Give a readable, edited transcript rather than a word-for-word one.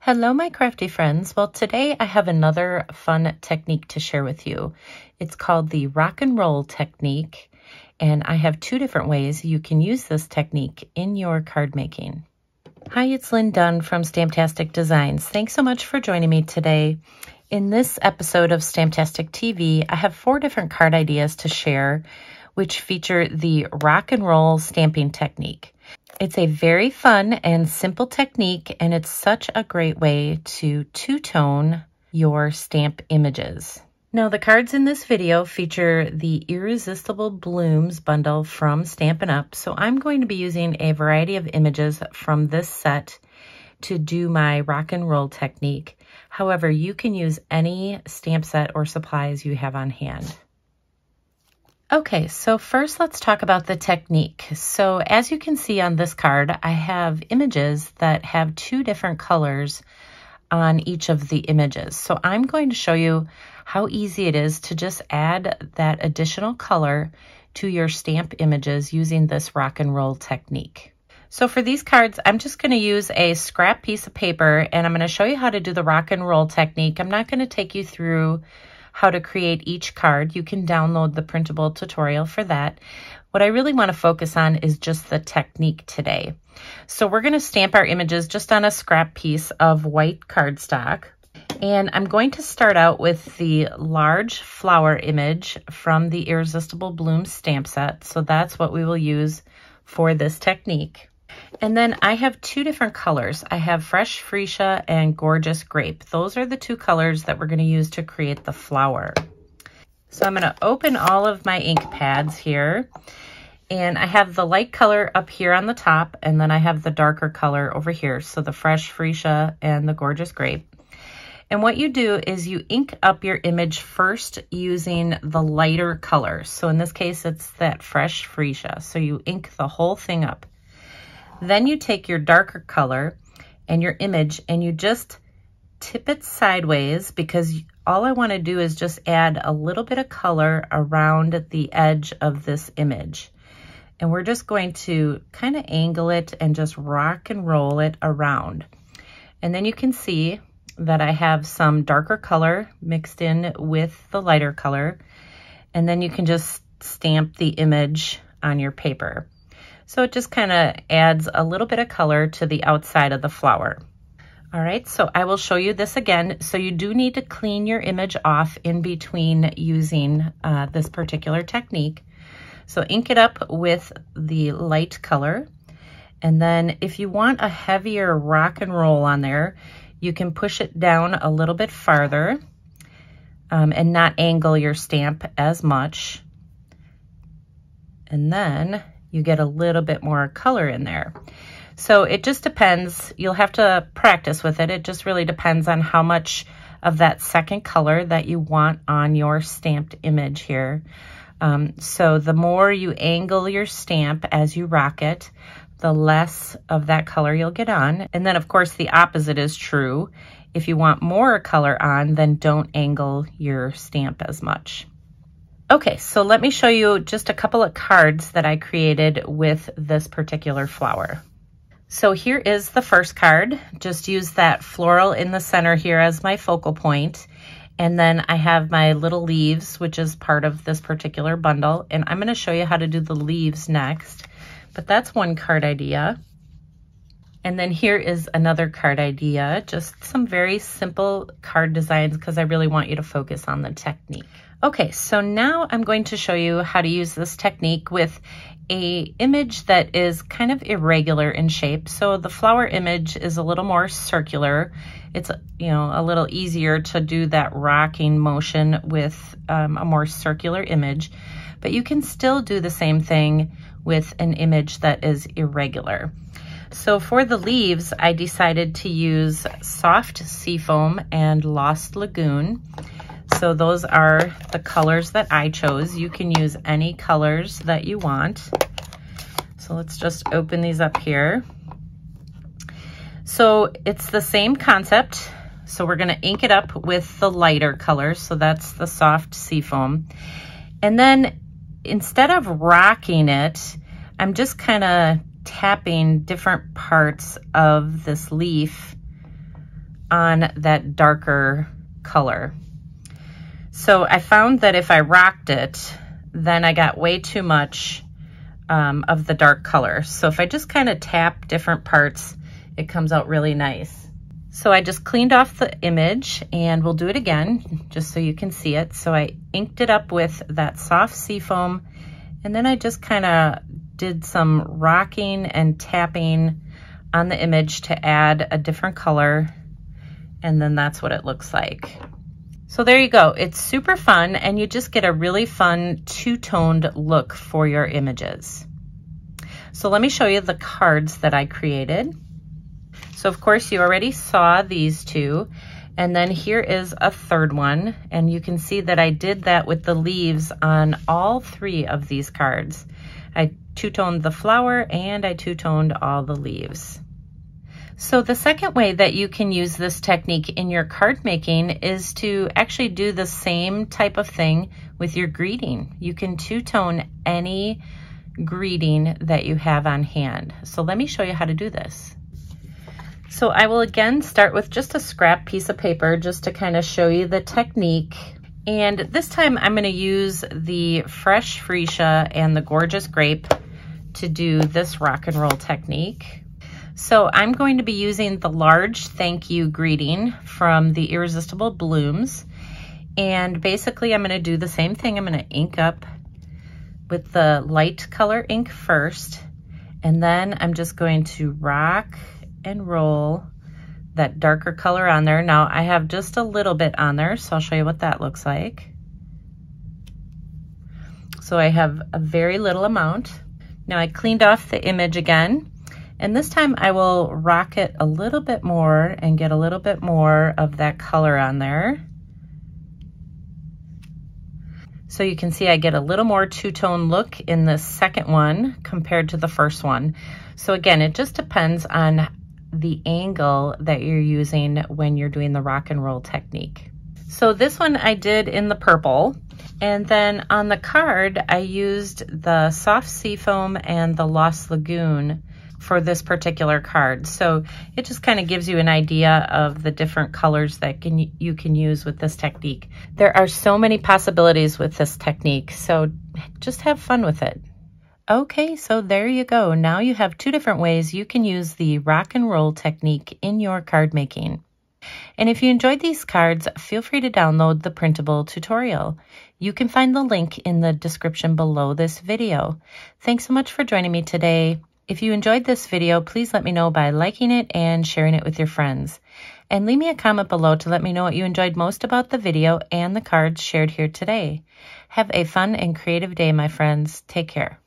Hello, my crafty friends. Well, today I have another fun technique to share with you. It's called the rock and roll technique, and I have two different ways you can use this technique in your card making. Hi, it's Lynn Dunn from Stamptastic Designs. Thanks so much for joining me today. In this episode of Stamptastic TV, I have 4 different card ideas to share, which feature the rock and roll stamping technique. It's a very fun and simple technique, and it's such a great way to two-tone your stamp images. Now, the cards in this video feature the Irresistible Blooms bundle from Stampin Up, so I'm going to be using a variety of images from this set to do my rock and roll technique. However, you can use any stamp set or supplies you have on hand. Okay, so first let's talk about the technique. So as you can see on this card, I have images that have 2 different colors on each of the images. So I'm going to show you how easy it is to just add that additional color to your stamp images using this rock and roll technique. So for these cards, I'm just going to use a scrap piece of paper, and I'm going to show you how to do the rock and roll technique. I'm not going to take you through how to create each card. You can download the printable tutorial for that. What I really want to focus on is just the technique today. So we're going to stamp our images just on a scrap piece of white cardstock. And I'm going to start out with the large flower image from the Irresistible Blooms stamp set. So that's what we will use for this technique. And then I have 2 different colors. I have Fresh Freesia and Gorgeous Grape. Those are the 2 colors that we're going to use to create the flower. So I'm going to open all of my ink pads here. And I have the light color up here on the top, and then I have the darker color over here. So the Fresh Freesia and the Gorgeous Grape. And what you do is you ink up your image first using the lighter color. So in this case, it's that Fresh Freesia. So you ink the whole thing up. Then you take your darker color and your image and you just tip it sideways, because all I want to do is just add a little bit of color around the edge of this image. And we're just going to kind of angle it and just rock and roll it around. And then you can see that I have some darker color mixed in with the lighter color. And then you can just stamp the image on your paper. So it just kind of adds a little bit of color to the outside of the flower. All right, so I will show you this again. So you do need to clean your image off in between using this particular technique. So ink it up with the light color. And then if you want a heavier rock and roll on there, you can push it down a little bit farther and not angle your stamp as much. And then you get a little bit more color in there. So it just depends. You'll have to practice with it. It just really depends on how much of that second color that you want on your stamped image here. So the more you angle your stamp as you rock it, the less of that color you'll get on. And then of course the opposite is true. If you want more color on, then don't angle your stamp as much. Okay, so let me show you just a couple of cards that I created with this particular flower. So here is the first card. Just use that floral in the center here as my focal point. And then I have my little leaves, which is part of this particular bundle. And I'm going to show you how to do the leaves next. But that's one card idea. And then here is another card idea. Just some very simple card designs, because I really want you to focus on the technique. Okay, so now I'm going to show you how to use this technique with an image that is kind of irregular in shape. So the flower image is a little more circular. It's, a little easier to do that rocking motion with a more circular image, but you can still do the same thing with an image that is irregular. So for the leaves, I decided to use Soft Seafoam and Lost Lagoon. So those are the colors that I chose. You can use any colors that you want. So let's just open these up here. So it's the same concept. So we're going to ink it up with the lighter color. So that's the Soft Seafoam. And then instead of rocking it, I'm just kind of tapping different parts of this leaf on that darker color. So I found that if I rocked it, then I got way too much of the dark color. So if I just kind of tap different parts, it comes out really nice. So I just cleaned off the image, and we'll do it again just so you can see it. So I inked it up with that soft seafoam, and then I just kind of did some rocking and tapping on the image to add a different color, and then that's what it looks like. So there you go. It's super fun, and you just get a really fun two-toned look for your images. So let me show you the cards that I created. So of course you already saw these two, and then here is a third one, and you can see that I did that with the leaves on all three of these cards. I two-toned the flower and I two-toned all the leaves. So the second way that you can use this technique in your card making is to actually do the same type of thing with your greeting. You can two-tone any greeting that you have on hand. So let me show you how to do this. So I will again start with just a scrap piece of paper just to kind of show you the technique. And this time I'm going to use the fresh freesia and the gorgeous grape to do this rock and roll technique. So I'm going to be using the large thank you greeting from the Irresistible Blooms. And basically I'm going to do the same thing. I'm going to ink up with the light color ink first, and then I'm just going to rock and roll that darker color on there. Now I have just a little bit on there, so I'll show you what that looks like. So I have a very little amount. Now I cleaned off the image again, and this time I will rock it a little bit more and get a little bit more of that color on there. So you can see I get a little more two-tone look in the second one compared to the first one. So again, it just depends on the angle that you're using when you're doing the rock and roll technique. So this one I did in the purple, and then on the card I used the soft seafoam and the Lost Lagoon for this particular card. So it just kind of gives you an idea of the different colors that you can use with this technique. There are so many possibilities with this technique, so just have fun with it. Okay, so there you go. Now you have two different ways you can use the rock and roll technique in your card making. And if you enjoyed these cards, feel free to download the printable tutorial. You can find the link in the description below this video. Thanks so much for joining me today. If you enjoyed this video, please let me know by liking it and sharing it with your friends. And leave me a comment below to let me know what you enjoyed most about the video and the cards shared here today. Have a fun and creative day, my friends. Take care.